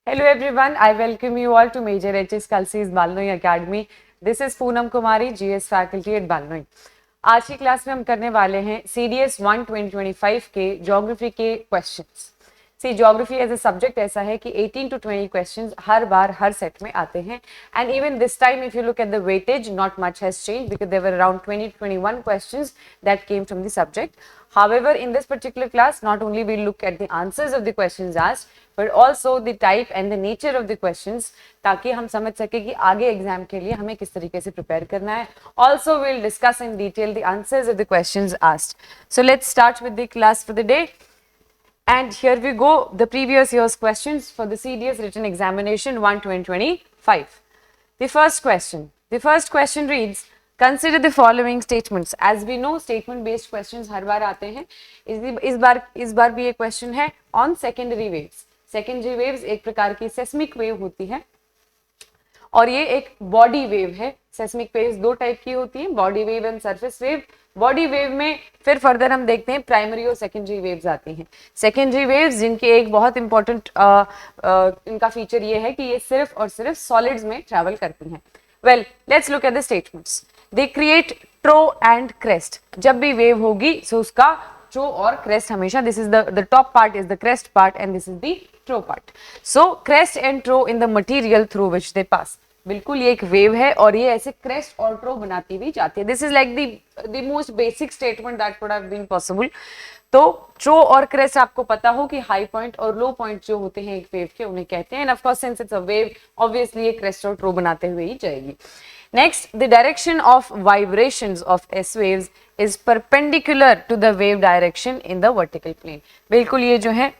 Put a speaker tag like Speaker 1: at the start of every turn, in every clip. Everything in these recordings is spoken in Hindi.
Speaker 1: Hello everyone, I welcome you all to Major HS Kalsi's Balnoi Academy. This is Poonam Kumari, GS faculty at Balnoi. आज की क्लास में हम करने वाले हैं CDS 1 2025 के ज्योग्राफी के questions. See geography as a subject ऐसा है कि 18 to 20 क्वेश्चंस हर बार हर सेट में आते हैं. And even this time if you look at the weightage not much has changed because there were around 20 to 21 questions that came from the subject. However, in this particular class, not only we look at the answers of the questions asked, but also the type and the nature of the questions, ताकि हम समझ सके कि आगे एग्जाम के लिए हमें किस तरीके से प्रिपेयर करना है. Also, we'll discuss in detail the answers of the questions asked. So let's start with the class for the day. And here we go, the previous year's questions for the CDS written examination 1 2025. The first question reads, Consider the following statements. As we know, statement based questions हर बार आते हैं. इस बार भी एक क्वेश्चन है on secondary waves. Secondary waves एक प्रकार की seismic wave होती है और ये एक बॉडी वेव है. सेस्मिक वेव्स दो टाइप की होती हैं, body wave and surface wave. Body wave में फिर फर्दर हम देखते हैं प्राइमरी और सेकेंडरी वेव्स आती हैं. सेकेंडरी वेव्स जिनकी एक बहुत इंपॉर्टेंट इनका फीचर ये है कि ये सिर्फ और सिर्फ सॉलिड्स में ट्रैवल करती हैं. Well, let's look at the statements. They create trough and crest. जब भी वेव होगी सो उसका ट्रो और क्रेस्ट हमेशा, this is the top part is the crest part and this is the trough part. So crest and trough in the material through which they pass. बिल्कुल ये एक वेव है और ये ऐसे क्रेस्ट और ट्रो बनाती हुई जाती है. This is like the most basic statement that would have been possible. तो ट्रो और क्रेस्ट आपको पता हो कि हाई पॉइंट और लो पॉइंट जो होते हैं एक वेव के उन्हें कहते हैं. And of course since it's a wave obviously ये क्रेस्ट और ट्रो बनाते हुए ही जाएगी. Next, the direction of vibrations of S waves is perpendicular to the wave direction in the vertical plane. बिल्कुल ये जो है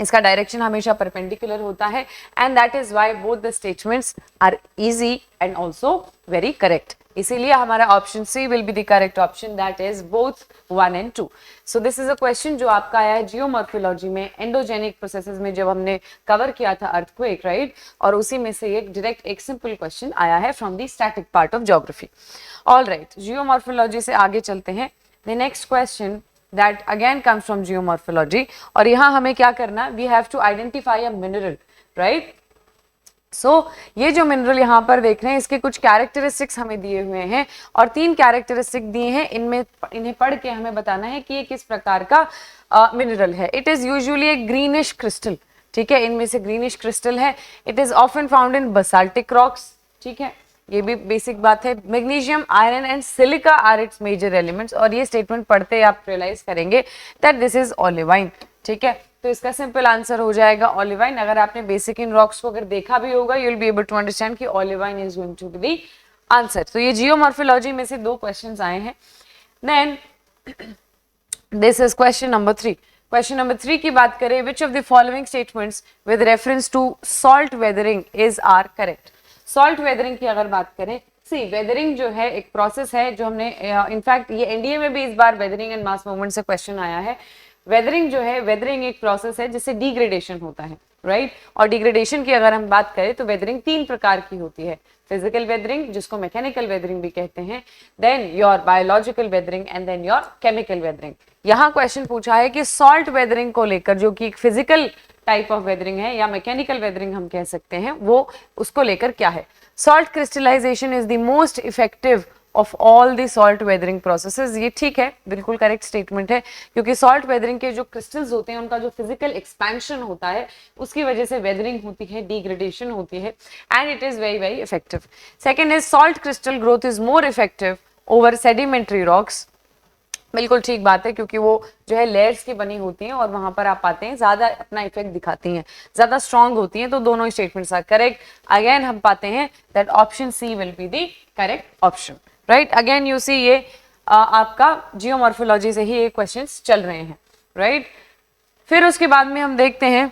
Speaker 1: इसका डायरेक्शन हमेशा परपेंडिकुलर होता है and that is why both the statements are easy and also very correct. इसीलिए हमारा option C will be the correct option, that is both 1 and 2. So this is a question जो आपका आया है जियोमॉर्फोलॉजी में, एंडोजेनिक प्रोसेसेस में जब हमने कवर किया था अर्थक्वेक, राइट. और उसी में से एक डायरेक्ट एक सिंपल क्वेश्चन आया है from the static part of geography. All right, geomorphology से आगे चलते हैं. The next question that again comes from geomorphology और यहाँ हमें क्या करना, we have to identify a mineral, right. So ये जो मिनरल यहाँ पर देख रहे हैं इसके कुछ कैरेक्टरिस्टिक्स हमें दिए हुए हैं और 3 कैरेक्टरिस्टिक दिए हैं. इन्हें पढ़ के हमें बताना है कि ये किस प्रकार का मिनरल है. It is usually a greenish crystal, ठीक है, इनमें से ग्रीनिश क्रिस्टल है. It is often found in basaltic rocks, ठीक है, ये भी बेसिक बात है. Magnesium, iron and silica are its major elements. और ये स्टेटमेंट पढ़ते आप रियलाइज करेंगे दैट दिस इज ओलिवाइन, ठीक है. तो इसका सिंपल आंसर हो जाएगा ओलिवाइन. अगर आपने बेसिक इन रॉक्स को अगर देखा भी होगा you will be able to understand कि olivine is going to be the answer. तो ये जियोमॉर्फोलॉजी में से 2 क्वेश्चंस आए हैं. Then this is question number 3. Question number 3 की बात करें, which of the following statements with reference to salt weathering is are correct. Salt weathering की अगर बात करें, सी वेदरिंग जो है एक प्रोसेस है जो हमने इनफैक्ट ये एनडीए में भी इस बार वेदरिंग एंड मास मूवमेंट से क्वेश्चन आया है. वेदरिंग जो है, वेदरिंग एक प्रोसेस है जिससे डिग्रेडेशन होता है, राइट. और डिग्रेडेशन की अगर हम बात करें तो वेदरिंग 3 प्रकार की होती है. फिजिकल वेदरिंग जिसको मैकेनिकल वेदरिंग भी कहते हैं, then your biological weathering and then your chemical weathering. यहाँ क्वेश्चन पूछा है कि सॉल्ट वेदरिंग को लेकर जो कि एक फिजिकल टाइप ऑफ वेदरिंग है या मैकेनिकल वेदरिंग हम कह सकते हैं, वो उसको लेकर क्या है. Salt crystallisation is the most effective of all the salt weathering processes. ये ठीक है, बिल्कुल करेक्ट स्टेटमेंट है, क्योंकि सॉल्ट वेदरिंग के जो क्रिस्टल्स होते हैं उनका जो फिजिकल एक्सपेंशन होता है उसकी वजह से वेदरिंग होती है, डिग्रेडेशन होती है and it is very very effective. Second is salt crystal growth is more effective over sedimentary rocks. बिल्कुल ठीक बात है, क्योंकि वो जो है लेयर्स की बनी होती हैं और वहां पर आप पाते हैं ज्यादा अपना इफेक्ट दिखाती हैं, ज्यादा स्ट्रॉन्ग होती हैं. तो दोनों स्टेटमेंट्स आर करेक्ट. अगेन हम पाते हैं that option C will be the correct option, right. Again you see ये आपका जियोमॉर्फोलॉजी से ही ये क्वेश्चंस चल रहे हैं, राइट. फिर उसके बाद में हम देखते हैं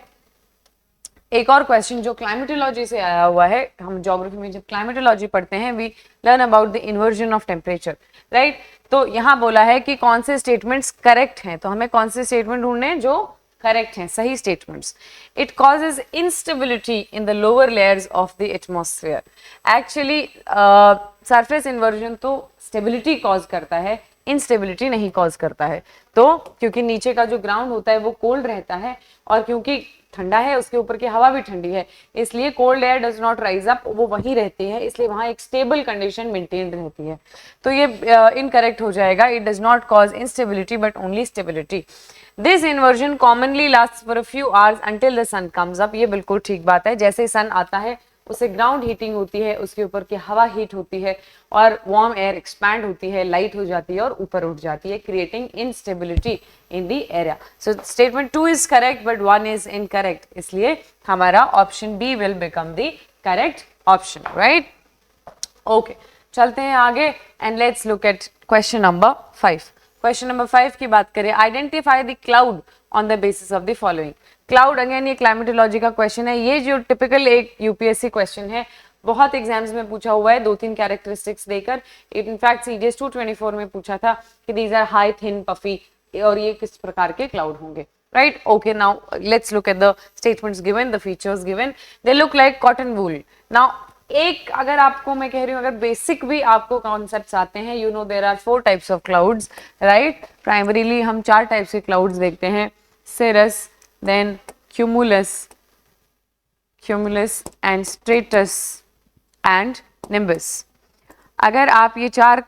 Speaker 1: एक और क्वेश्चन जो क्लाइमेटोलॉजी से आया हुआ है. हम ज्योग्राफी में जब क्लाइमेटोलॉजी पढ़ते हैं we learn about the inversion of temperature, right. तो यहाँ बोला है कि कौन से स्टेटमेंट्स करेक्ट हैं, तो हमें कौन से स्टेटमेंट ढूंढने हैं जो करेक्ट हैं, सही statements. It causes instability in the lower layers of the atmosphere. Actually surface inversion तो स्टेबिलिटी कॉज करता है, इंस्टेबिलिटी नहीं कॉज करता है. तो क्योंकि नीचे का जो ग्राउंड होता है वो कोल्ड रहता है और क्योंकि ठंडा है, उसके ऊपर की हवा भी ठंडी है, इसलिए cold air does not rise up, वो वहीं रहती है, इसलिए वहां एक स्टेबल कंडीशन मेंटेन रहती है। तो ये इनकरेक्ट हो जाएगा। It does not cause instability but only stability. This inversion commonly last for a few hours until the sun comes up. ये बिल्कुल ठीक बात है। जैसे सन आता है उससे ग्राउंड हीटिंग होती है, उसके ऊपर की हवा हीट होती है और वार्म एयर एक्सपैंड होती है, लाइट हो जाती है और ऊपर उठ जाती है, creating instability in the area. So statement 2 is correct but 1 is incorrect, इसलिए हमारा option B will become the correct option, right. Okay, चलते हैं आगे and let's look at question number 5। Question number 5 की बात करें, identify the cloud on the basis of the following. Cloud again ये क्लाइमेटोलॉजी का क्वेश्चन है। ये जो टिपिकल एक यूपीएससी क्वेश्चन है, बहुत एग्जाम्स में पूछा हुआ है 2-3 कैरेक्टरिस्टिक्स देकर। इनफैक्ट सीडीएस 224 में पूछा था कि these are high thin puffy, और ये किस प्रकार के क्लाउड होंगे, right. Okay, now let's look at the statements given, the features given. They look like cotton wool. Now एक अगर आपको मैं कह रही हूँ, अगर बेसिक भी आपको कॉन्सेप्ट्स आते हैं, you know there are 4 types of clouds, right. Primarily हम 4 टाइप्स के क्लाउड्स देखते हैं, cirrus, then cumulus and stratus and nimbus। अगर आप ये 4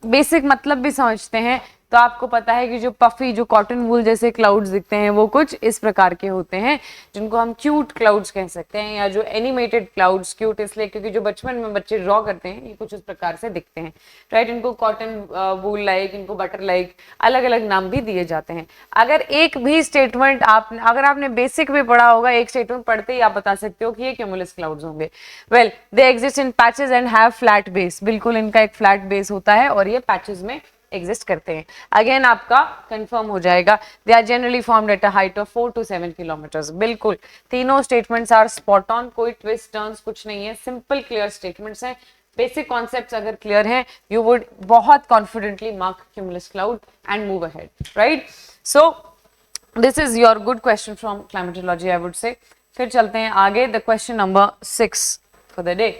Speaker 1: बेसिक मतलब भी समझते हैं तो आपको पता है कि जो पफी, जो कॉटन वूल जैसे क्लाउड्स दिखते हैं वो कुछ इस प्रकार के होते हैं, जिनको हम क्यूट क्लाउड्स कह सकते हैं, या जो एनिमेटेड क्लाउड्स। क्यूट इसलिए क्योंकि जो बचपन में बच्चे ड्रॉ करते हैं ये कुछ इस प्रकार से दिखते हैं, राइट। इनको कॉटन वूल लाइक, इनको बटर लाइक, अलग अलग नाम भी दिए जाते हैं। अगर एक भी स्टेटमेंट अगर आपने बेसिक भी पढ़ा होगा, एक स्टेटमेंट पढ़ते ही आप बता सकते हो कि ये क्यूमुलस क्लाउड्स होंगे। Well, they exist in patches and have flat base. बिल्कुल इनका एक फ्लैट बेस होता है और ये पैचेस में एग्जिस्ट करते हैं। अगेन आपका कंफर्म हो जाएगा, they are generally formed at a height of 4 to 7 kilometres. बिल्कुल तीनों स्टेटमेंट्स आर स्पॉट ऑन, कोई ट्विस्ट टर्न्स कुछ नहीं है, सिंपल क्लियर स्टेटमेंट्स हैं। बेसिक कॉन्सेप्ट्स अगर क्लियर हैं, यू वुड बहुत confidently mark cumulus cloud and move ahead, right. So this is your good question from climatology, I would say. फिर चलते हैं आगे, the question number 6 for the day.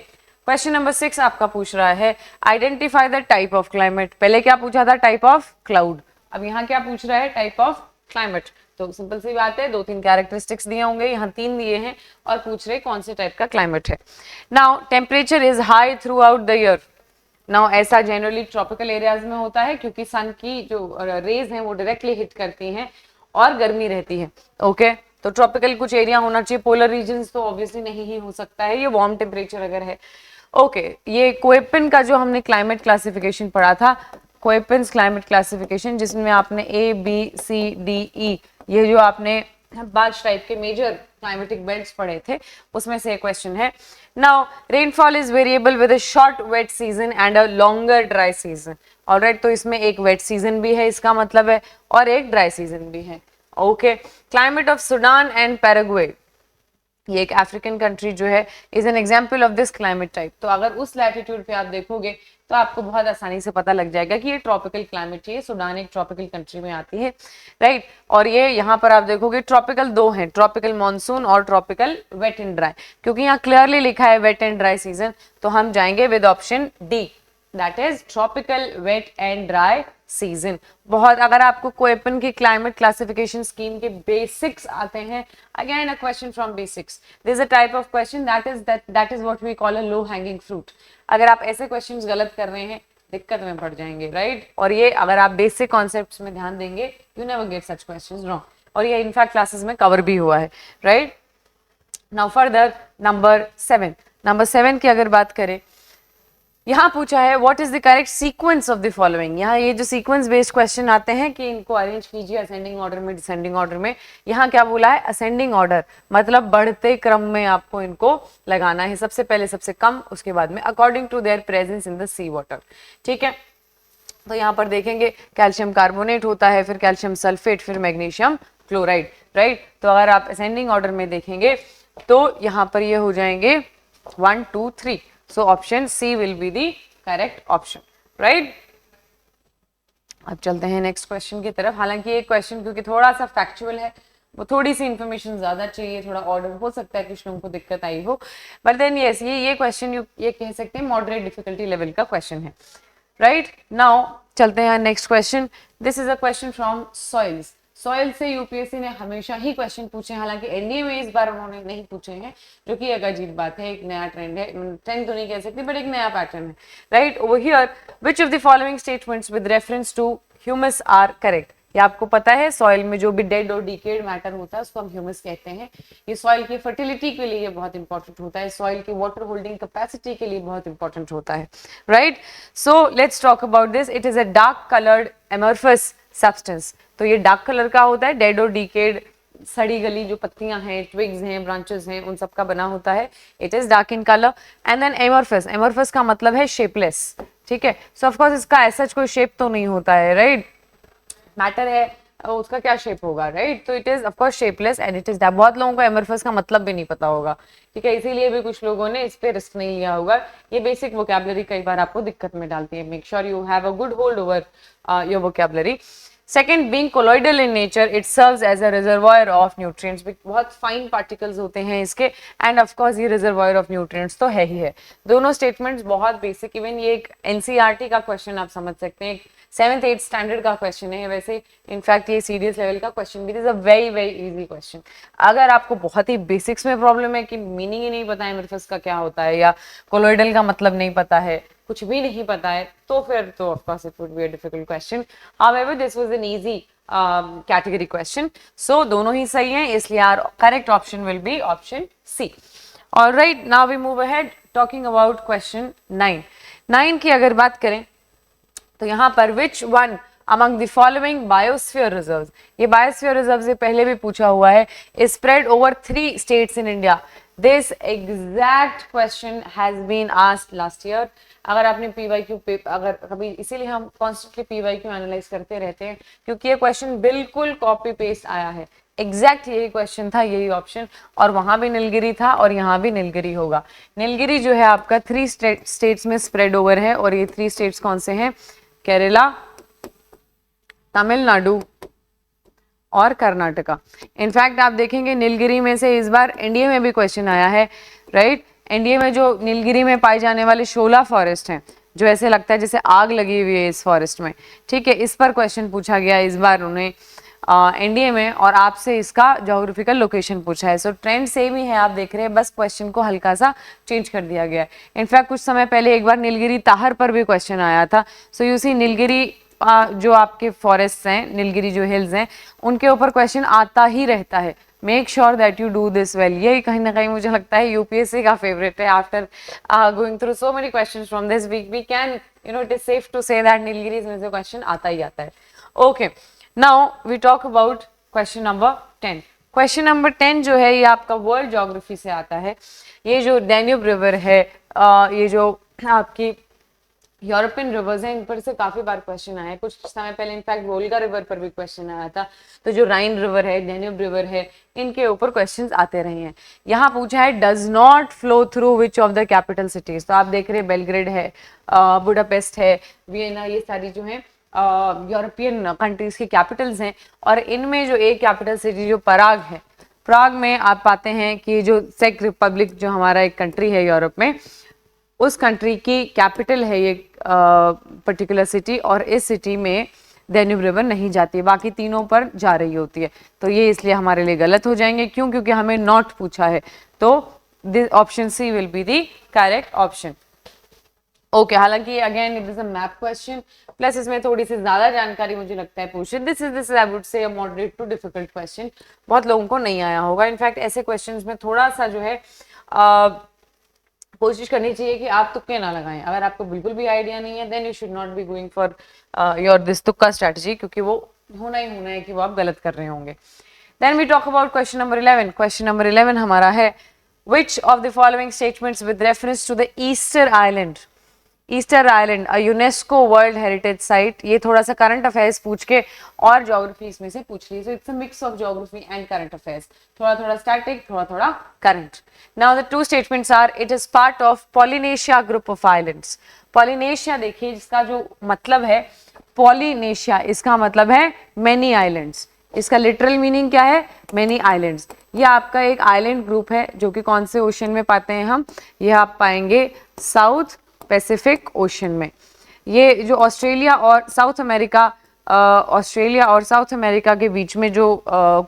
Speaker 1: Question number 6 आपका पूछ रहा है, identify the type of climate. पहले क्या पूछा था? Type of cloud. अब यहाँ क्या पूछ रहा है? Type of climate. तो सिंपल सी बात है, 2-3 कैरेक्टरिस्टिक्स दिए होंगे, यहाँ 3 दिए हैं और पूछ रहे कौन से टाइप का क्लाइमेट है। Now temperature is high through out the year. Now ऐसा जनरली ट्रॉपिकल एरियाज में होता है क्योंकि सन की जो रेज हैं वो डायरेक्टली हिट करती हैं और गर्मी रहती है। ओके, तो ट्रॉपिकल कुछ एरिया होना चाहिए, पोलर रीजन्स तो ऑब्वियसली नहीं ही हो सकता है, ये वार्म टेम्परेचर अगर है। ओके, ये कोएपिन का जो हमने क्लाइमेट क्लासिफिकेशन पढ़ा था, कोएपिन्स क्लाइमेट क्लासिफिकेशन, जिसमें आपने ABCDE ये जो आपने 5 टाइप के मेजर क्लाइमेटिक बेल्ट्स पढ़े थे, उसमें से एक क्वेश्चन है। Now rainfall is variable with a short wet season and a longer dry season. Alright, तो इसमें एक वेट सीजन भी है, इसका मतलब है, और एक ड्राई सीजन भी है। Okay, climate of Sudan and Paraguay, ये एक अफ्रीकन कंट्री जो है, is an example of this climate type. तो अगर उस लैटिट्यूड पे आप देखोगे तो आपको बहुत आसानी से पता लग जाएगा कि ये ट्रॉपिकल क्लाइमेट है। सूडान एक ट्रॉपिकल कंट्री में आती है, राइट। और ये यहाँ पर आप देखोगे ट्रॉपिकल 2 हैं, ट्रॉपिकल मॉनसून और ट्रॉपिकल वेट एंड ड्राई। क्योंकि यहाँ क्लियरली लिखा है वेट एंड ड्राई सीजन, तो हम जाएंगे with option D, that is tropical wet and dry season. बहुत, अगर आपको कोएपिन की क्लाइमेट क्लासिफिकेशन स्कीम के बेसिक्स आते हैं, again a question from basics, this a type of question that is what we call a low hanging fruit. अगर आप ऐसे क्वेश्चंस गलत कर रहे हैं, दिक्कत में पड़ जाएंगे, राइट। और ये अगर आप बेसिक कॉन्सेप्ट्स में ध्यान देंगे, you never get such questions wrong, और ये इनफैक्ट क्लासेस में कवर भी हुआ है, राइट। नाउ फर्दर नंबर 7 की अगर बात करें, यहाँ पूछा है what is the correct sequence of the following. यहाँ ये जो सीक्वेंस बेस्ड क्वेश्चन आते हैं कि इनको अरेंज कीजिए असेंडिंग ऑर्डर में, डिसेंडिंग ऑर्डर में। यहाँ क्या बोला है? असेंडिंग ऑर्डर, मतलब बढ़ते क्रम में आपको इनको लगाना है, सबसे पहले सबसे कम, उसके बाद में according to their presence in the sea water, ठीक है। तो यहाँ पर देखेंगे कैल्शियम कार्बोनेट होता है, फिर कैल्शियम सल्फेट, फिर मैग्नीशियम क्लोराइड, राइट। तो अगर आप असेंडिंग ऑर्डर में देखेंगे तो यहाँ पर ये हो जाएंगे 1 2 3। So option C will be the correct option, right? अब चलते हैं नेक्स्ट क्वेश्चन की तरफ। हालांकि ये क्वेश्चन क्योंकि थोड़ा सा फैक्चुअल है, वो थोड़ी सी इंफॉर्मेशन ज्यादा चाहिए, थोड़ा ऑर्डर हो सकता है कुछ लोगों को दिक्कत आई हो, बट देन यस, ये क्वेश्चन ये कह सकते हैं मॉडरेट डिफिकल्टी लेवल का क्वेश्चन है, राइट। नाउ चलते हैं next question. This is a question from soils. Soil से यूपीएससी ने हमेशा ही क्वेश्चन पूछे, हालांकि एनडीए में इस बार उन्होंने नहीं पूछे हैं, जो कि एक अजीब बात है, एक नया ट्रेंड है, ट्रेंड तो नहीं कह सकती बट एक नया पैटर्न है, right. Over here which of the following statements with reference to humus are correct. ये आपको पता है सॉइल में जो भी डेड और डिकेड मैटर होता है उसको हम ह्यूमस कहते हैं। ये सॉइल की फर्टिलिटी के लिए बहुत इंपॉर्टेंट होता है, सॉइल की वाटर होल्डिंग कैपेसिटी के लिए बहुत इंपॉर्टेंट होता है, right. So let's talk about this. It is a dark coloured amorphous substance. तो ये डार्क कलर का होता है, डेड और डिकेड सड़ी गली जो पत्तियां हैं, ट्विग्स हैं, ब्रांचेस हैं, उन सब का बना होता है। It is dark in colour. And then amorphous, amorphous का मतलब है शेपलेस, ठीक है। सो ऑफ कोर्स इसका ऐसा कोई शेप तो नहीं होता है, राइट। मैटर है उसका क्या शेप होगा, राइट। तो it is of course shapeless and it is dark. बहुत लोगों को एमरफस का मतलब भी नहीं पता होगा, ठीक है, इसीलिए भी कुछ लोगों ने इस पे रिस्क नहीं लिया होगा। ये बेसिक वोकैबुलरी कई बार आपको दिक्कत में डालती है। Make sure you have a good hold over your vocabulary. Second, being colloidal in nature it serves as a reservoir of nutrients. बहुत फाइन पार्टिकल्स होते हैं इसके एंड ऑफ कोर्स ये रिजर्वायर ऑफ न्यूट्रिएंट्स तो है ही है। दोनों स्टेटमेंट्स बहुत बेसिक, इवन ये एक एनसीईआरटी का क्वेश्चन आप समझ सकते हैं, 7th 8th स्टैंडर्ड का क्वेश्चन है। वैसे इनफैक्ट ये सीरियस लेवल का क्वेश्चन भी is a very very easy question. अगर आपको बहुत ही बेसिक्स में प्रॉब्लम है कि मीनिंग ही नहीं पता है एमरफस का क्या होता है, या कोलॉइडल का मतलब नहीं पता है, कुछ भी नहीं पता है, तो फिर तो of course it would be a difficult question. However this was an easy category question. So दोनों ही सही हैं, इसलिए our correct option will be option C. Alright, now we move ahead talking about question 9 की अगर बात करें तो यहाँ पर which one among the following biosphere reserves, ये biosphere reserves से पहले भी पूछा हुआ है, is spread over 3 states in India. This exact question has been asked last year. अगर आपने PYQ अगर कभी, इसीलिए हम कॉन्स्टेंटली PYQ एनालाइज करते रहते हैं, क्योंकि ये क्वेश्चन बिल्कुल कॉपी पेस्ट आया है, एग्जैक्ट यही क्वेश्चन था, यही ऑप्शन, और वहां भी नीलगिरी था और यहाँ भी नीलगिरी होगा। नीलगिरी जो है आपका 3 स्टेट्स में स्प्रेड ओवर है, और ये 3 स्टेट्स कौन से हैं? केरला, तमिलनाडु और कर्नाटका। इनफैक्ट आप देखेंगे नीलगिरी में से इस बार एनडीए में भी क्वेश्चन आया है, राइट। एनडीए में जो नीलगिरी में पाए जाने वाले शोला फॉरेस्ट हैं, जो ऐसे लगता है जैसे आग लगी हुई है इस फॉरेस्ट में, ठीक है, इस पर क्वेश्चन पूछा गया इस बार उन्हें एनडीए में, और आपसे इसका ज्योग्राफिकल लोकेशन पूछा है। सो ट्रेंड सेम ही है, आप देख रहे हैं, बस क्वेश्चन को हल्का सा चेंज कर दिया गया है। इनफैक्ट कुछ समय पहले एक बार नीलगिरी ताहर पर भी क्वेश्चन आया था। सो यू सी नीलगिरी जो आपके फॉरेस्ट हैं, नीलगिरी जो हिल्स हैं, उनके ऊपर क्वेश्चन आता ही रहता है। Make sure that you do this well. ये कहीं ना कहीं मुझे लगता है यूपीएससी का फेवरेट है। After going through so many questions from this week, we can it is safe to say that Nilgiri में से क्वेश्चन आता ही आता है। Okay, now we talk about question number 10। Question number 10 जो है ये आपका वर्ल्ड ज्योग्राफी से आता है। ये जो डैन्यूब रिवर है, ये जो आपकी यूरोपियन रिवर्स हैं, इन पर से काफी बार क्वेश्चन आए। कुछ समय पहले इनफैक्ट वोल्गा रिवर पर भी क्वेश्चन आया था। तो जो राइन रिवर है, डैन्यूब रिवर है, इनके ऊपर क्वेश्चंस आते रहे हैं। यहाँ पूछा है does not flow through which of the capital cities. तो आप देख रहे हैं बेलग्रेड है, बुडापेस्ट है, वियना, ये सारी जो है यूरोपियन कंट्रीज की कैपिटल्स हैं। और इनमें जो एक कैपिटल सिटी जो पराग है, प्राग में आप पाते हैं कि जो चेक रिपब्लिक जो हमारा एक कंट्री है यूरोप में, उस कंट्री की कैपिटल है ये पर्टिकुलर सिटी, और इस सिटी में डैन्यूब रिवर नहीं जाती है, बाकी तीनों पर जा रही होती है। तो ये इसलिए हमारे लिए गलत हो जाएंगे, क्यों? क्योंकि हमें नॉट पूछा है। तो option C will be the correct option. Okay, हालांकि again it is a map question, plus इसमें थोड़ी सी ज्यादा जानकारी मुझे लगता है पूछे। This I would say a moderate to difficult question, बहुत लोगों को नहीं आया होगा। इनफैक्ट ऐसे क्वेश्चंस में थोड़ा सा जो है कोशिश करनी चाहिए कि आप तुक्के ना लगाएं। अगर आपको बिल्कुल भी आइडिया नहीं है, then you should not be going for your this तुक्का स्ट्रेटजी, क्योंकि वो होना ही होना है कि वो आप गलत कर रहे होंगे। Then we talk about question number 11। Question number 11 हमारा है which of the following statements with reference to the Easter Island, Easter Island a UNESCO world heritage site. ये थोड़ा सा करंट अफेयर्स पूछ के और ज्योग्राफी इसमें से पूछ ली। So it's a mix of geography and current affairs, थोड़ा थोड़ा स्टैटिक, थोड़ा थोड़ा current. Now the 2 statements are it is part of Polynesia group of islands. Polynesia देखिए, जिसका जो मतलब है पॉलिनेशिया, इसका मतलब है मेनी आइलैंड्स। इसका लिटरल मीनिंग क्या है? Many islands. ये आपका एक आइलैंड ग्रुप है जो कि कौन से ओशन में पाते हैं हम? ये आप पाएंगे साउथ पैसिफिक ओशन में। ये जो ऑस्ट्रेलिया और साउथ अमेरिका ऑस्ट्रेलिया और साउथ अमेरिका के बीच में जो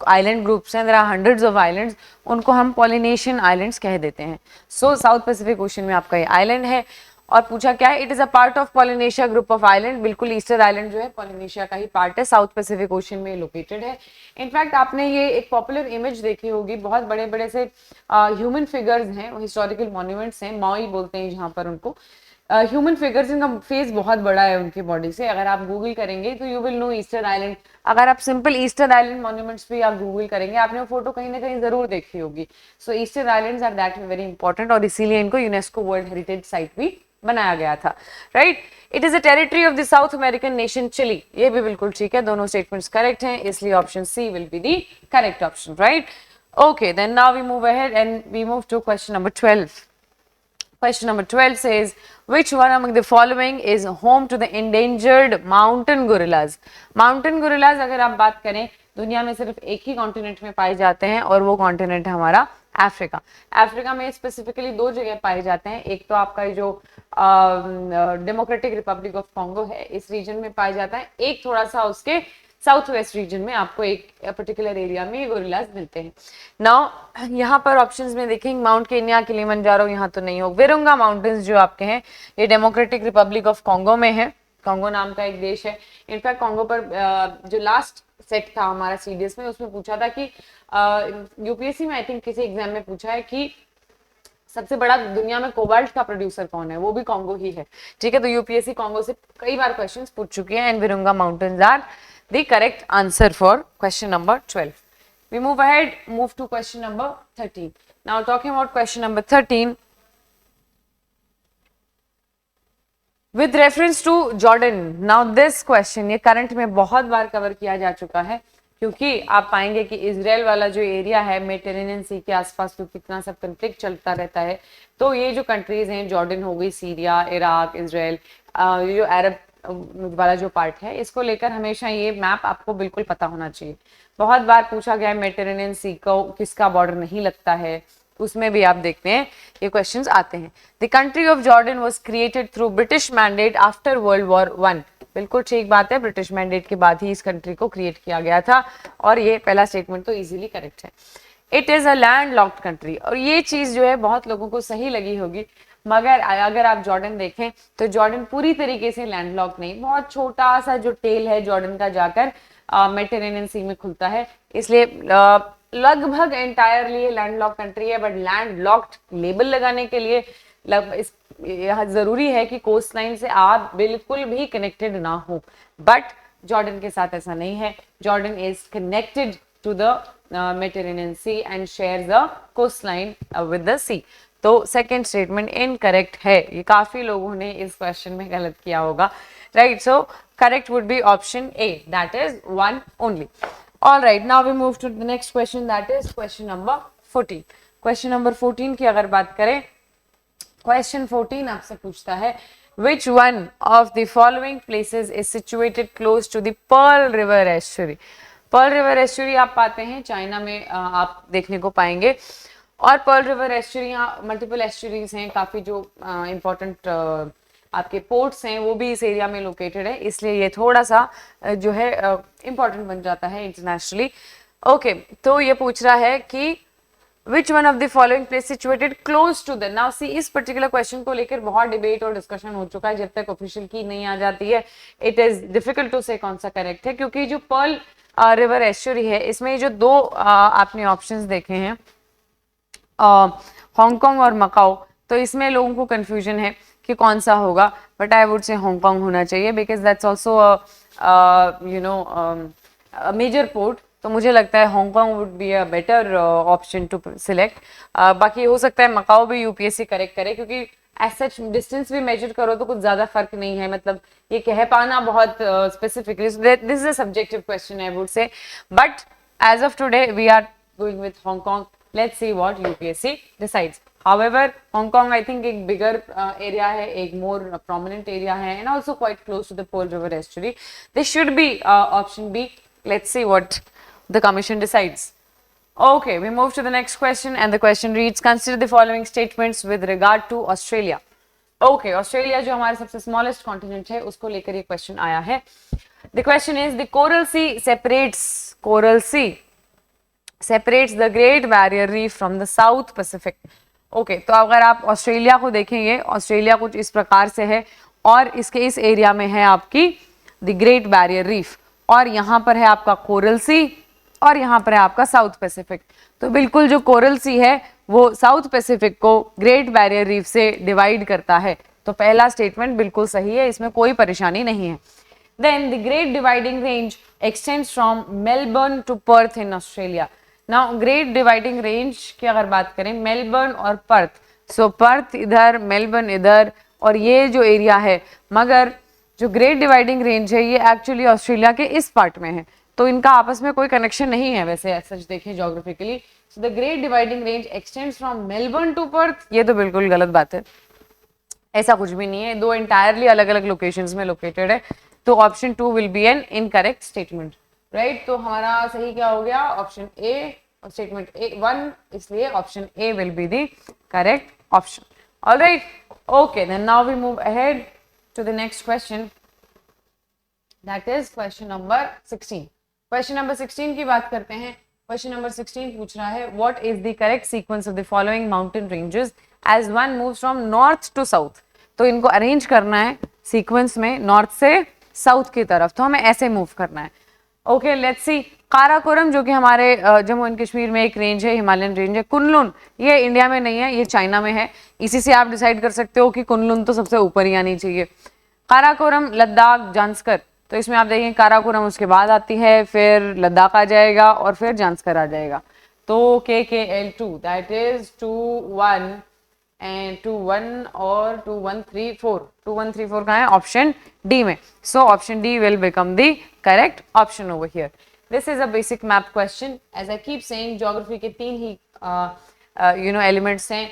Speaker 1: आइलैंड ग्रुप्स हैं, there are hundreds of islands, उनको हम पॉलिनेशियन आइलैंड्स कह देते हैं. सो साउथ पैसिफिक ओशन में आपका ये आइलैंड है. और पूछा क्या है, it is a part of Polynesia group of island. बिल्कुल, ईस्टर आइलैंड जो है पॉलिनेशिया का ही पार्ट है, साउथ पैसिफिक ओशन में लोकेटेड है. इनफैक्ट आपने ये एक पॉपुलर इमेज देखी होगी, बहुत बड़े बड़े से ह्यूमन फिगर्स हैं, हिस्टोरिकल मॉन्यूमेंट्स हैं, माओई बोलते हैं जहाँ पर उनको. ह्यूमन फिगर्स, इनका फेस बहुत बड़ा है उनकी बॉडी से. अगर आप गूगल करेंगे तो you will know Easter Island. अगर आप सिंपल ईस्टर आइलैंड मॉन्यूमेंट्स भी आप गूगल करेंगे, आपने वो फोटो कहीं ना कहीं जरूर देखी होगी. So Easter islands are that very important, और इसीलिए इनको यूनेस्को वर्ल्ड हेरिटेज साइट भी बनाया गया था. Right. It is a territory of the South American nation Chile. ये भी बिल्कुल ठीक है, दोनों स्टेटमेंट्स करेक्ट हैं, इसलिए option C will be the correct option. Right. Okay, then now we move ahead and we move to question number 12. Question number 12 says, which one among the following is home to the endangered mountain gorillas? Mountain gorillas अगर आप बात करें, दुनिया में सिर्फ एक ही कॉन्टिनेंट में पाए जाते हैं, और वो कॉन्टिनेंट है हमारा अफ्रीका. अफ्रीका में स्पेसिफिकली दो जगह पाए जाते हैं. एक तो आपका जो डेमोक्रेटिक रिपब्लिक ऑफ कॉन्गो है, इस रीजन में पाया जाता है. एक थोड़ा सा उसके साउथ वेस्ट रीजन में आपको एक पर्टिकुलर एरिया में ये गोरिल्लास मिलते हैं. नाउ यहाँ पर ऑप्शंस में देखेंगे, माउंट केन्या, किलिमंजारो यहाँ तो नहीं हो. विरुंगा माउंटेन्स जो आपके हैं, ये डेमोक्रेटिक रिपब्लिक ऑफ कॉन्गो में है. कॉन्गो नाम का एक देश है. इनफैक्ट कॉन्गो पर जो लास्ट सेट था हमारा सीडीएस में, उसमें पूछा था कि यूपीएससी में आई थिंक किसी एग्जाम में पूछा है कि सबसे बड़ा दुनिया में कोबाल्ट का प्रोड्यूसर कौन है, वो भी कॉन्गो ही है. ठीक है, तो यूपीएससी कॉन्गो से कई बार क्वेश्चंस पूछ चुकी है, and Virunga mountains are the correct answer for question number 12. We move ahead, move to question number 13. Now talking about question number 13, with reference to Jordan. Now this question ये करंट में बहुत बार कवर किया जा चुका है, क्योंकि आप पाएंगे कि इजराइल वाला जो एरिया है मेडिटेरेनियन सी के आसपास, तो कितना सब कंफ्लिक्ट चलता रहता है. तो ये जो कंट्रीज हैं, जॉर्डन हो गई, सीरिया, इराक, इजराइल, ये जो अरब वाला जो पार्ट है, इसको लेकर हमेशा ये मैप आपको बिल्कुल पता होना चाहिए. बहुत बार पूछा गया है मेडिटेरेनियन सी को किसका बॉर्डर नहीं लगता है, उसमें भी आप देखते हैं ये क्वेश्चंस आते हैं. The country of Jordan was created through British mandate after world war 1. बिल्कुल ठीक बात है, ब्रिटिश मैंडेट के बाद ही इस कंट्री को क्रिएट किया गया था, और ये पहला स्टेटमेंट तो इजीली करेक्ट है. It is a land locked country, और ये चीज जो है बहुत लोगों को सही लगी होगी, मगर अगर आप जॉर्डन देखें तो जॉर्डन पूरी तरीके से लैंडलॉक नहीं, बहुत छोटा सा जो टेल है जॉर्डन का जाकर मेडिटेरेनियन सी में खुलता है. इसलिए लगभग एंटायरली लैंडलॉक कंट्री है, बट लैंडलॉक्ड लेबल लगाने के लिए जरूरी है कि कोस्ट लाइन से आप बिल्कुल भी कनेक्टेड ना हो. बट जॉर्डन के साथ ऐसा नहीं है. Jordan is connected to the Mediterranean sea and share the coastline with the sea. तो सेकेंड स्टेटमेंट इनकरेक्ट है. ये काफी लोगों ने इस क्वेश्चन में गलत किया होगा. Right, so correct would be option A, that is 1 only. All right, now we move to the next question, that is question number 14. Question number 14 की अगर बात करें, क्वेश्चन 14 आपसे पूछता है, which one of the following places is situated close to the Pearl River estuary? Pearl river estuary आप पाते हैं चाइना में, आप देखने को पाएंगे. और पर्ल रिवर एस्चुरी, यहाँ मल्टीपल एस्चुरीज हैं, काफ़ी जो इम्पोर्टेंट आपके पोर्ट्स हैं वो भी इस एरिया में लोकेटेड है, इसलिए ये थोड़ा सा जो है इम्पोर्टेंट बन जाता है इंटरनेशनली. ओके, तो ये पूछ रहा है कि Which one of the following place situated close to the? Now see, इस particular question को लेकर बहुत डिबेट और डिस्कशन हो चुका है. जब तक ऑफिशियल की नहीं आ जाती है, इट इज डिफिकल्ट टू से कौन सा करेक्ट है, क्योंकि जो पर्ल रिवर एस्चुरी है, इसमें जो दो आपने ऑप्शंस देखे हैं, हांगकांग और मकाओ, तो इसमें लोगों को कंफ्यूजन है कि कौन सा होगा. But I would say Hong Kong होना चाहिए, because that's also you know major port. तो मुझे लगता है Hong Kong would be a better option to select. बाकी हो सकता है मकाओ भी यूपीएससी करेक्ट करे, क्योंकि एज सच डिस्टेंस भी मेजर करो तो कुछ ज्यादा फर्क नहीं है, मतलब ये कह पाना बहुत specifically, this is a subjective question I would say. But as of today we are going with Hong Kong. Let's see what UPSC decides. However Hong Kong I think एक बिगर एरिया है, एक मोर प्रोमिनेंट एरिया है, and also quite close to the pearl river estuary. This should be option B. Let's see what the commission decides. Okay, we move to the next question, and the question reads, consider the following statements with regard to Australia. Okay, Australia जो हमारे सबसे smallest continent है, उसको लेकर ये question आया है. The question is, the Coral Sea separates the Great Barrier Reef from the South Pacific. Okay तो अगर आप ऑस्ट्रेलिया को देखेंगे, ऑस्ट्रेलिया कुछ इस प्रकार से है और इसके इस एरिया में है आपकी द ग्रेट बैरियर रीफ और यहाँ पर है आपका कोरल सी और यहाँ पर है आपका साउथ पैसिफिक। तो बिल्कुल जो कोरल सी है वो साउथ पैसिफिक को ग्रेट बैरियर रीफ से डिवाइड करता है। तो पहला स्टेटमेंट बिल्कुल सही है, इसमें कोई परेशानी नहीं है। Then the Great Dividing Range extends from Melbourne to Perth in Australia. Now Great Dividing Range की अगर बात करें मेलबर्न और पर्थ, सो पर्थ इधर मेलबर्न इधर और ये जो एरिया है, मगर जो ग्रेट डिवाइडिंग रेंज है ये एक्चुअली ऑस्ट्रेलिया के इस पार्ट में है, तो इनका आपस में कोई कनेक्शन नहीं है वैसे सच देखें geographically. So the Great Dividing Range extends from Melbourne to Perth, ये तो बिल्कुल गलत बात है, ऐसा कुछ भी नहीं है, दो एंटायरली अलग अलग लोकेशंस में लोकेटेड है। तो option 2 will B an incorrect statement, right. तो हमारा सही क्या हो गया, ऑप्शन ए, स्टेटमेंट ए 1, इसलिए option A will be the correct option. Alright, okay, then now we move ahead to the next question, that is question number 16। Question number 16 की बात करते हैं। क्वेश्चन नंबर 16 पूछ रहा है, what is the correct sequence of the following mountain ranges as one moves from north to south. तो इनको अरेंज करना है सीक्वेंस में नॉर्थ से साउथ की तरफ, तो हमें ऐसे मूव करना है। Okay, let's see. काराकोरम जो कि हमारे जम्मू एंड कश्मीर में एक रेंज है, हिमालयन रेंज है। कुनलुन ये इंडिया में नहीं है, ये चाइना में है, इसी से आप डिसाइड कर सकते हो कि कुनलुन तो सबसे ऊपर ही आनी चाहिए। काराकोरम लद्दाख जांस्कर, तो इसमें आप देखिए काराकोरम उसके बाद आती है, फिर लद्दाख आ जाएगा और फिर जांस्कर आ जाएगा। तो KKL2 दैट इज 2 1 एंड 2 1 और 2 1 3 4, 2 1 3 4 कहाँ है, ऑप्शन डी में। So option D will become the correct option over here. This is a basic map question, as I keep saying geography के 3 ही एलिमेंट्स हैं,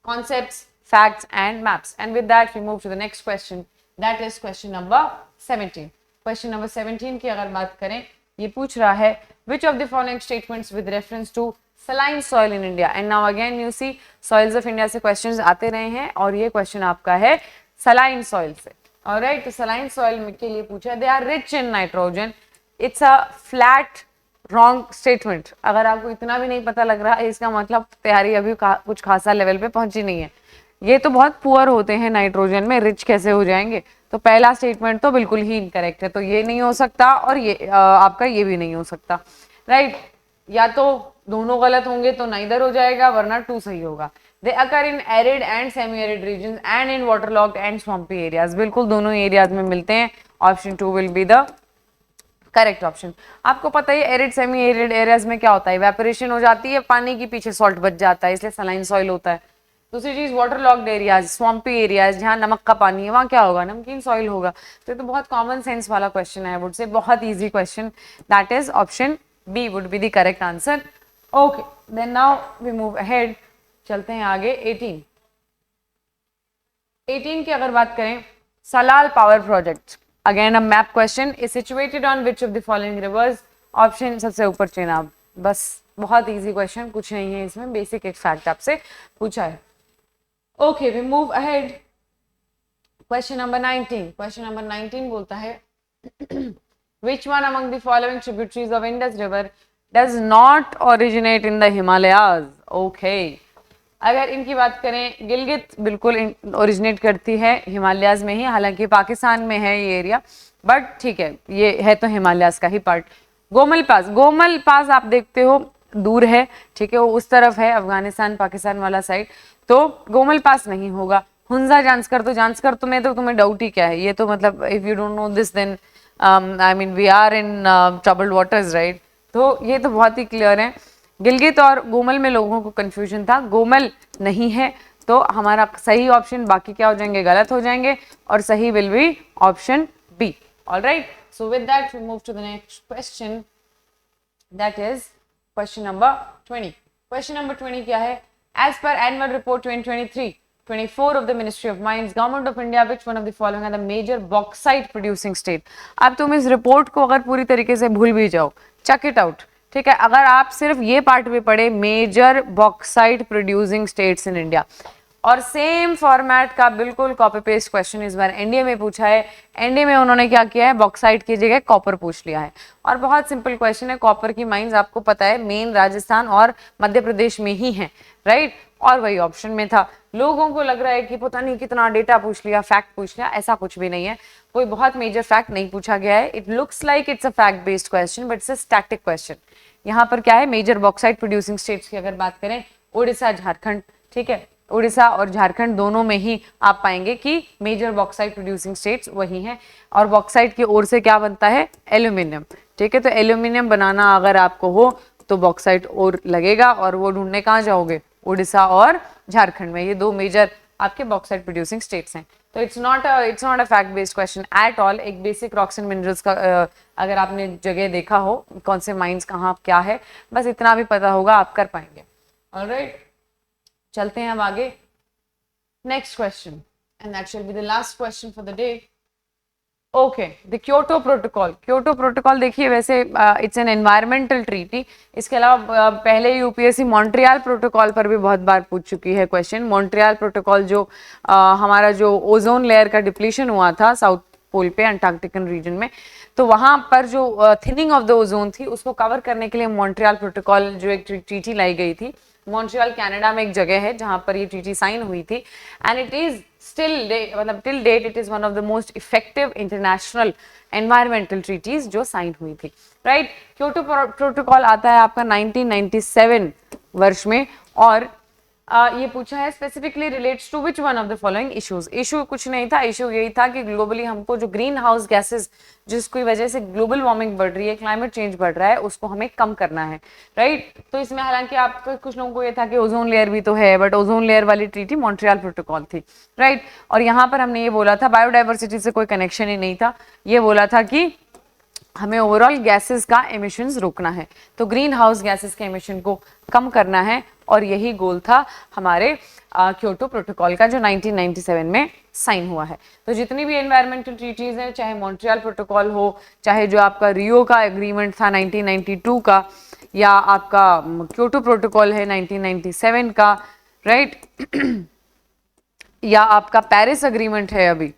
Speaker 1: concepts, facts and maps. And with that we move to the next question, that is question number 17। Question number 17 की अगर बात करें, ये पूछ रहा है which of the following statements with reference to saline soil in India। and now again you see soils of India से questions आते रहे हैं और ये question आपका है saline soil से। alright, तो saline soil के लिए पूछा है they are rich in nitrogen। it's a flat wrong statement। अगर आपको इतना भी नहीं पता लग रहा है इसका मतलब तैयारी अभी कुछ खासा लेवल पे पहुंची नहीं है। ये तो बहुत पुअर होते हैं नाइट्रोजन में, रिच कैसे हो जाएंगे। तो पहला स्टेटमेंट तो बिल्कुल ही इनकरेक्ट है, तो ये नहीं हो सकता और ये आपका ये भी नहीं हो सकता, राइट। या तो दोनों गलत होंगे तो नाइदर हो जाएगा, वरना 2 सही होगा। They occur in arid and semi arid region and in waterlogged and swampy areas, बिल्कुल दोनों एरियाज में मिलते हैं। Option 2 will be the correct option. आपको पता है एरिड सेमी एरिड एरियाज में क्या होता है, इवेपोरेशन हो जाती है, पानी के पीछे सॉल्ट बच जाता है, इसलिए सलाइन सॉइल होता है। दूसरी चीज वाटर लॉक्ड एरियाज, स्वम्पी एरियाज जहाँ नमक का पानी है, वहाँ क्या होगा, नमकीन सॉइल होगा। तो ये तो बहुत कॉमन सेंस वाला क्वेश्चन है, आई वुड से बहुत easy question. That is option B would be the correct answer. Okay, then now we move ahead, चलते हैं आगे। 18 की अगर बात करें, Salal power project, again a map question, is situated on which of the following rivers. Option सबसे ऊपर चेनाब, बस बहुत इजी क्वेश्चन, कुछ नहीं है इसमें, बेसिक एक फैक्ट आपसे पूछा है। Okay, we move ahead. Question number 19। Question number 19 बोलता है which one among the following tributaries of Indus River does not originate in the Himalayas। okay, अगर इनकी बात करें, गिलगित बिल्कुल ओरिजिनेट करती है हिमालयाज में ही, हालांकि पाकिस्तान में है ये एरिया, बट ठीक है ये है तो हिमालयाज का ही पार्ट। गोमल पास आप देखते हो दूर है, ठीक है, वो उस तरफ है अफगानिस्तान पाकिस्तान वाला साइड, तो गोमल पास नहीं होगा। हुंजा जांस्कर, तो जांस्कर तुम्हें डाउट ही क्या है, ये तो मतलब if you don't know this then I mean we are in troubled waters, right. तो ये तो बहुत ही क्लियर है। गिलगित और गोमल में लोगों को कंफ्यूजन था, गोमल नहीं है, तो हमारा सही ऑप्शन, बाकी क्या हो जाएंगे, गलत हो जाएंगे, और सही will be option B. Alright, so with that we move to the next question, that is question number 20। Question number 20 क्या है, as per annual report 2023-24 of the Ministry of Mines, Government of India, which one of the following are the major bauxite producing state। अब तुम इस रिपोर्ट को अगर पूरी तरीके से भूल भी जाओ, चेक इट आउट, ठीक है, अगर आप सिर्फ ये पार्ट भी पढ़े, major bauxite producing states in India, और सेम फॉर्मेट का बिल्कुल कॉपी पेस्ट क्वेश्चन इस बार एनडीए में पूछा है। एनडीए में उन्होंने क्या किया है, बॉक्साइट की जगह कॉपर पूछ लिया है और बहुत सिंपल क्वेश्चन है। कॉपर की माइंस आपको पता है मेन राजस्थान और मध्य प्रदेश में ही है, राइट, और वही ऑप्शन में था। लोगों को लग रहा है कि पता नहीं कितना डेटा पूछ लिया, फैक्ट पूछ लिया, ऐसा कुछ भी नहीं है, कोई बहुत मेजर फैक्ट नहीं पूछा गया है। It looks like it's a fact based question but it's a static question. यहाँ पर क्या है, मेजर बॉक्साइट प्रोड्यूसिंग स्टेट्स की अगर बात करें, उड़ीसा, झारखंड, ठीक है, उड़ीसा और झारखंड दोनों में ही आप पाएंगे कि मेजर बॉक्साइट प्रोड्यूसिंग स्टेट्स वही हैं। और बॉक्साइट की ओर से क्या बनता है, एल्यूमिनियम, ठीक है। तो एल्यूमिनियम बनाना अगर आपको हो तो बॉक्साइट और लगेगा, और वो ढूंढने कहाँ जाओगे, उड़ीसा और झारखंड में, ये दो मेजर आपके बॉक्साइट प्रोड्यूसिंग स्टेट्स हैं। तो it's not a fact based question at all. एक बेसिक रॉक्स एंड मिनरल्स का अगर आपने जगह देखा हो, कौन से माइंस कहाँ क्या है, बस इतना भी पता होगा, आप कर पाएंगे। ऑलराइट, चलते हैं हम आगे। Next question and that shall be the last question for the day. Okay, the Kyoto protocol. Kyoto protocol देखिए, वैसे इट्स एन एनवायरमेंटल ट्रीटी। इसके अलावा पहले यूपीएससी मॉन्ट्रियल प्रोटोकॉल पर भी बहुत बार पूछ चुकी है क्वेश्चन। मॉन्ट्रियल प्रोटोकॉल जो हमारा जो ओजोन लेयर का डिप्लीशन हुआ था साउथ पोल पे, अंटार्कटिकन रीजन में, तो वहां पर जो थिनिंग ऑफ द ओजोन थी उसको कवर करने के लिए मॉन्ट्रियल प्रोटोकॉल जो एक ट्रीटी लाई गई थी। मॉन्ट्रियल कनाडा में एक जगह है जहां पर ये ट्रीटी साइन हुई थी एंड इट इज still मतलब till date it is one of the most effective international environmental treaties जो साइन हुई थी, राइट। क्योटो प्रोटोकॉल आता है आपका 1997 वर्ष में, और ये पूछा है specifically relates to which one of the following issues. Issue कुछ नहीं था, इशू यही था कि ग्लोबली हमको जो ग्रीन हाउस गैसेस जिसकी वजह से ग्लोबल वार्मिंग बढ़ रही है, क्लाइमेट चेंज बढ़ रहा है, उसको हमें कम करना है, राइट। तो इसमें हालांकि आपको कुछ लोगों को ये था कि ओजोन लेयर भी तो है, बट ओजोन लेयर वाली ट्रीटी मॉन्ट्रियल प्रोटोकॉल थी, राइट। और यहाँ पर हमने ये बोला था बायोडाइवर्सिटी से कोई कनेक्शन ही नहीं था, ये बोला था कि हमें ओवरऑल गैसेस का एमिशंस रोकना है, तो ग्रीन हाउस गैसेस के एमिशन को कम करना है, और यही गोल था हमारे क्योटो प्रोटोकॉल का जो 1997 में साइन हुआ है। तो जितनी भी एनवायरमेंटल ट्रीटीज हैं, चाहे मॉन्ट्रियल प्रोटोकॉल हो, चाहे जो आपका रियो का एग्रीमेंट था 1992 का, या आपका क्योटो प्रोटोकॉल है 1997 का, राइट, या आपका पेरिस एग्रीमेंट है अभी,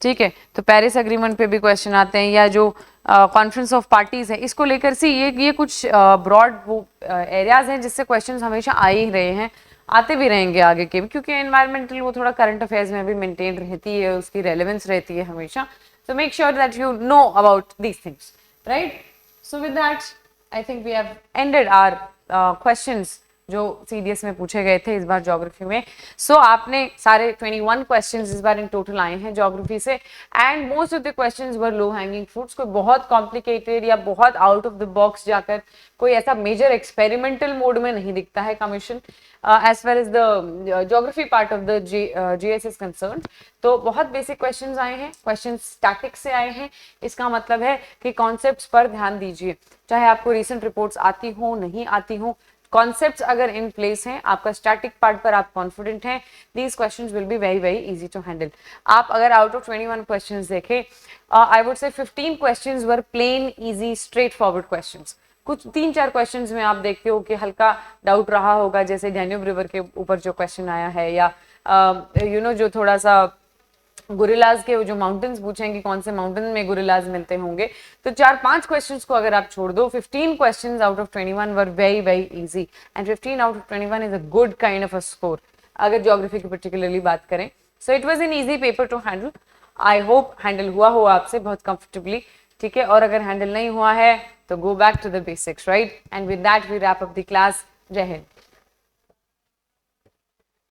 Speaker 1: ठीक है, तो पेरिस एग्रीमेंट पे भी क्वेश्चन आते हैं, या जो कॉन्फ्रेंस ऑफ पार्टीज है, इसको लेकर सी ये कुछ ब्रॉड वो एरियाज हैं जिससे क्वेश्चंस हमेशा आ ही रहे हैं, आते भी रहेंगे आगे के भी, क्योंकि एनवायरमेंटल वो थोड़ा करंट अफेयर्स में भी मेंटेन रहती है, उसकी रेलेवेंस रहती है हमेशा। So make sure that you know about these things, right. So with that I think we have ended our questions जो सीडीएस में पूछे गए थे इस बार ज्योग्राफी में। सो आपने सारे 21 क्वेश्चंस इस बार इन टोटल आए हैं ज्योग्राफी से, and most of the questions were low hanging fruits. कोई बहुत कॉम्प्लिकेटेड या बहुत आउट ऑफ द बॉक्स जाकर कोई ऐसा मेजर एक्सपेरिमेंटल मोड में नहीं दिखता है commission as far as the geography part of the GS is concern. तो बहुत बेसिक क्वेश्चंस आए हैं, क्वेश्चन स्टैटिक से आए हैं, इसका मतलब है कि कॉन्सेप्ट्स पर ध्यान दीजिए, चाहे आपको रिसेंट रिपोर्ट्स आती हो नहीं आती हो, कॉन्सेप्ट्स अगर इन प्लेस हैं, आपका स्टैटिक पार्ट पर आप कॉन्फिडेंट हैं, these questions will be very very easy to handle. आप अगर आउट ऑफ 21 क्वेश्चंस देखें, आई would say 15 questions were plain easy straightforward questions. कुछ 3-4 क्वेश्चंस में आप देखते हो कि हल्का डाउट रहा होगा, जैसे डैन्यूब रिवर के ऊपर जो क्वेश्चन आया है, या जो थोड़ा सा गुरिल्लाज के जो माउंटेन्स पूछेंगे, कौन से माउंटेन में गुरिल्लाज मिलते होंगे, तो 4-5 क्वेश्चंस को अगर आप छोड़ दो, 15 questions out of 21 were very very easy, and 15 out of 21 is a good kind of a score अगर ज्योग्राफी की पर्टिकुलरली बात करें। So it was an easy paper two handle. I hope handle हुआ हो आपसे बहुत कंफर्टेबली, ठीक है, और अगर हैंडल नहीं हुआ है तो go back to the basics, right. And with that we wrap up the class. जय हिंद।